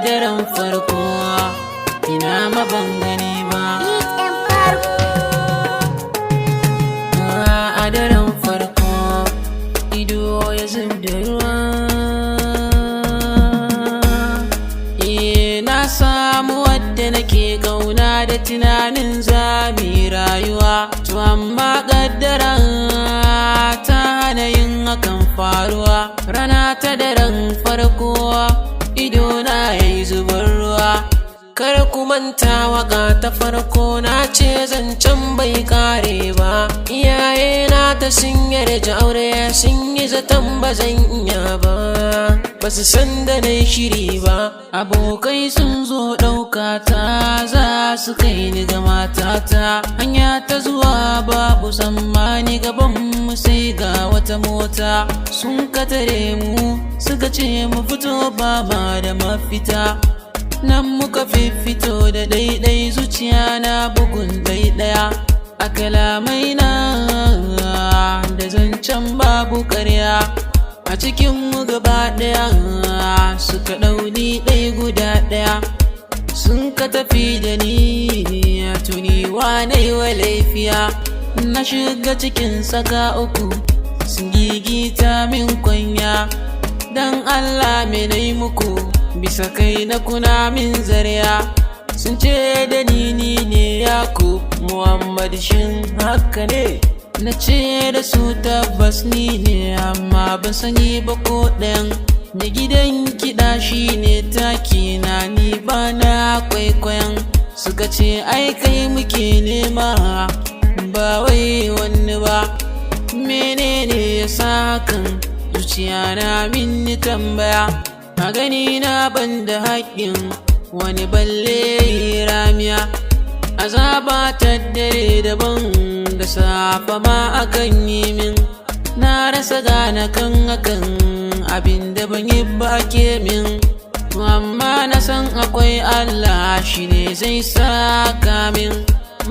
daren farko ina ma ban gani ba. A daren farko ido ya zub da ruwa. Na samu wadda nake kauna da tunanin zami rayuwa, to amma kaddara ta hana yin hakan faruwa. Rana ta daren farko ido na yayi zubar ruwa. Kar ku manta waka ta farko na ce zancen bai kare ba. Iyaye na ta sun yarda aure sun yi zaton ba zan iya ba, basu san da nai shiri ba. Abokai sun zo ɗauka ta za su kai ni ga matata. Hanya ta zuwa babu tsammani gaban mu sai ga wata mota. Sun katare mu suka ce mu fito ba ma da mafita. Nan muka fito da daidai zuciya na bugun ɗaiɗaya. A kalamai na da zancen babu ƙarya, a cikin mu gaba ɗaya suka ɗauni ɗai guda ɗaya. Sun ka tafi da ni tuni wane wa laifiya. Na shiga cikin saka uku sun gigita min kwanya. Dan Allah me nai muku bisa kai na kuna min zariya. Sun ce da ni ne Yakub Muhammad, shin haka ne? Na ce da su tabbas ni ne, amma ban sani ba ko ɗayan. Mai gidan kiɗa shi ne taki na, ni ba na kwaikwayon. Suka ce ai kai muke nema ba wai wani ba. Menene ya sa hakan? Zuciya na min tambaya. A gani na ban da haƙƙin wani balle ramiya. Azaba ta dare daban da safa ma akan yi min. Na rasa gane kan hakan abinda ban yi ba ke min. Amma na san akwai Allah shi ne zai saka min.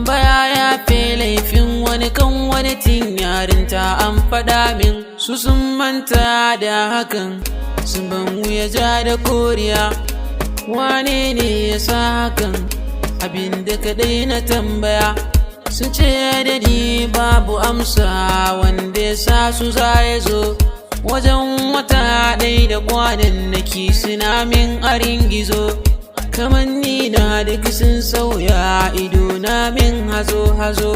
Baya ya fe laifin wani kan wani tin yarinta an faɗa min. Su sun manta da hakan sun ban wuya ja da koriya. Wane ne ya sa hakan abinda kaɗai na tambaya. Sun ce da ni babu amsa wanda ya sa su za ya zo. Wajen wata ɗai da kwanannaki suna min arin gizo. Kaman ni na duk sun sauya ido na min hazo-hazo.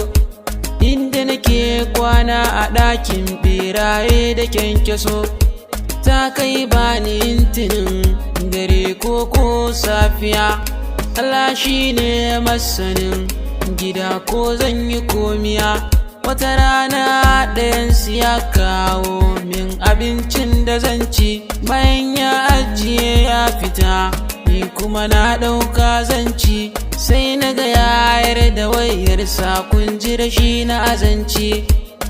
Inda nake kwana a ɗakin beraye da kyankyaso. Ta kai bani intinin dare ko safiya. Allah shi ne masanin gida ko zan yi komiya. Wata rana ɗayansu ya kawo min abincin da zan ci. Bayan ya ajiye ya fita ni kuma na ɗauka zan ci. Sai na ga yayar da wayarsa kun ji rashi na azanci.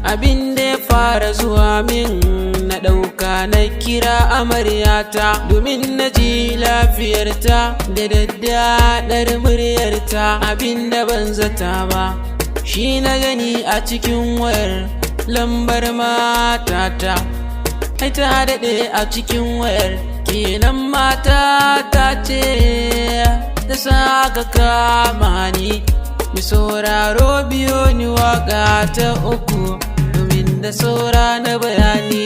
Abin da ya fara zuwa min na ɗauka na kira amaryata, domin na ji lafiyarta da daddaɗar muryarta. Abin da ban zata ba shi na gani a cikin wayar lambar matata. Ai ta daɗe a cikin wayar kenan matata ce ta saka kama ni. Mi sauraro biyo ni waka ta uku domin da saura na bayani.